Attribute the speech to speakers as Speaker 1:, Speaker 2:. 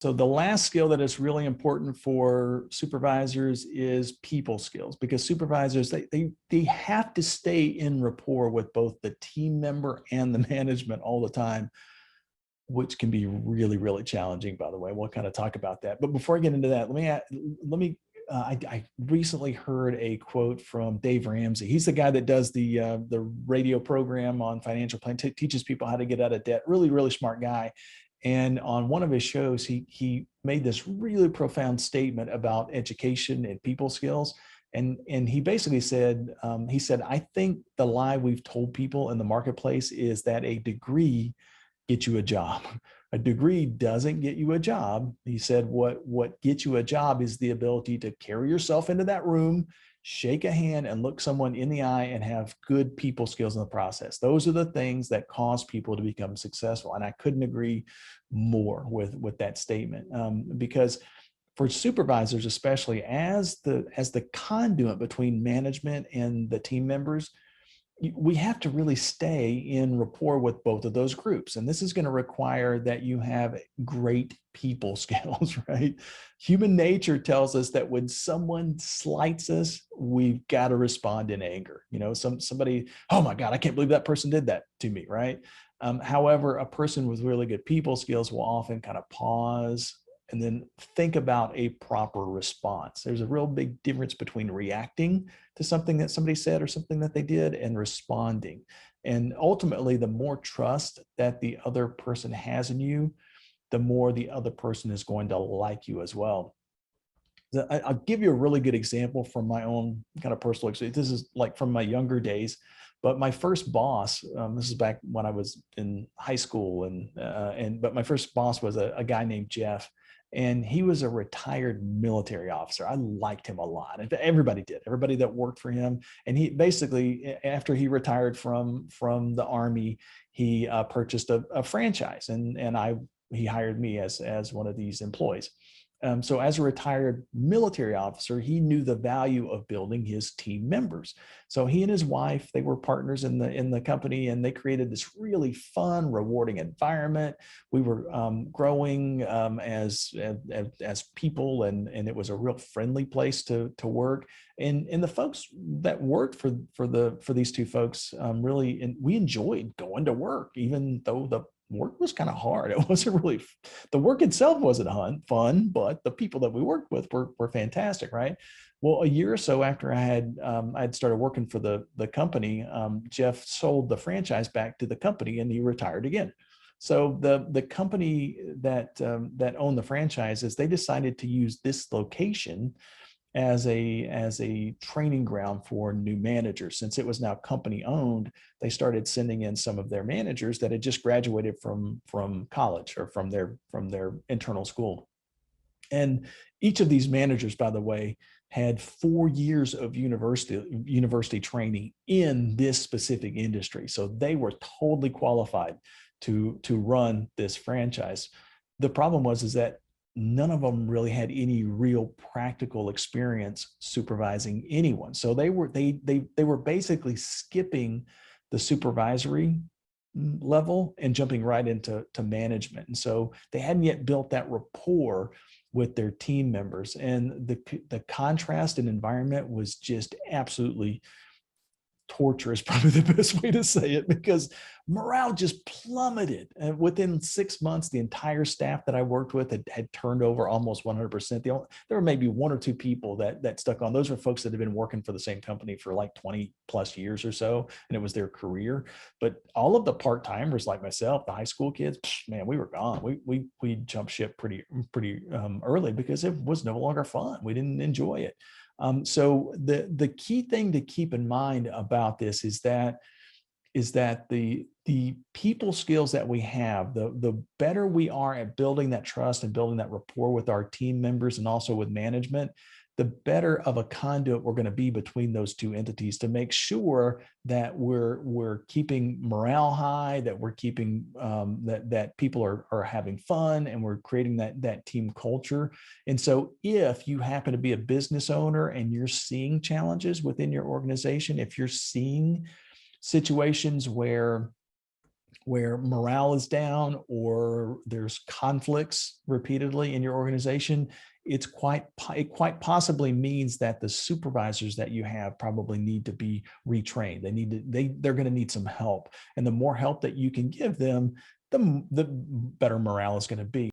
Speaker 1: So the last skill that is really important for supervisors is people skills, because supervisors, they have to stay in rapport with both the team member and the management all the time, which can be really, really challenging, by the way. We'll kind of talk about that. But before I get into that, I recently heard a quote from Dave Ramsey. He's the guy that does the radio program on financial planning, teaches people how to get out of debt. Really, really smart guy. And on one of his shows, he made this really profound statement about education and people skills. And he basically said, I think the lie we've told people in the marketplace is that a degree get you a job. A degree doesn't get you a job. He said, what gets you a job is the ability to carry yourself into that room, shake a hand and look someone in the eye and have good people skills in the process. Those are the things that cause people to become successful. And I couldn't agree more with that statement, because for supervisors, especially as the conduit between management and the team members, we have to really stay in rapport with both of those groups. And this is going to require that you have great people skills, right? Human nature tells us that when someone slights us, we've got to respond in anger. Somebody, oh my God, I can't believe that person did that to me, right? However, a person with really good people skills will often kind of pause and then think about a proper response. There's a real big difference between reacting to something that somebody said or something that they did and responding. And ultimately, the more trust that the other person has in you, the more the other person is going to like you as well. I'll give you a really good example from my own kind of personal experience. This is like from my younger days, but my first boss, this is back when I was in high school, but my first boss was a guy named Jeff. And he was a retired military officer. I liked him a lot. Everybody did. Everybody that worked for him. And he basically, after he retired from the Army, he purchased a franchise, and he hired me as one of these employees. So as a retired military officer, he knew the value of building his team members. So he and his wife, they were partners in the company, and they created this really fun, rewarding environment. We were growing as people, and it was a real friendly place to work. And the folks that worked for these two folks really, and we enjoyed going to work, even though the work was kind of hard. It wasn't really, the work itself wasn't fun, but the people that we worked with were fantastic, right? Well, a year or so after I had started working for the company, Jeff sold the franchise back to the company, and he retired again. So the company that owned the franchises, they decided to use this location as a training ground for new managers. Since it was now company owned, they started sending in some of their managers that had just graduated from college or from their internal school. And each of these managers, by the way, had 4 years of university training in this specific industry. So they were totally qualified to run this franchise. The problem is that none of them really had any real practical experience supervising anyone. So they were basically skipping the supervisory level and jumping right into management. And so they hadn't yet built that rapport with their team members. And the contrast in environment was just absolutely torture is probably the best way to say it, because morale just plummeted. And within 6 months, the entire staff that I worked with had turned over almost 100%. There were maybe 1 or 2 people that stuck on. Those were folks that had been working for the same company for like 20 plus years or so, and it was their career. But all of the part-timers like myself, the high school kids, man, we were gone. We jumped ship pretty early because it was no longer fun. We didn't enjoy it. So the key thing to keep in mind about this is that the people skills that we have, the better we are at building that trust and building that rapport with our team members and also with management, the better of a conduit we're going to be between those two entities to make sure that we're keeping morale high, that we're keeping that people are having fun, and we're creating that team culture. And so if you happen to be a business owner and you're seeing challenges within your organization, if you're seeing situations where where morale is down or there's conflicts repeatedly in your organization, it quite possibly means that the supervisors that you have probably need to be retrained. They're going to need some help. And the more help that you can give them, the better morale is going to be.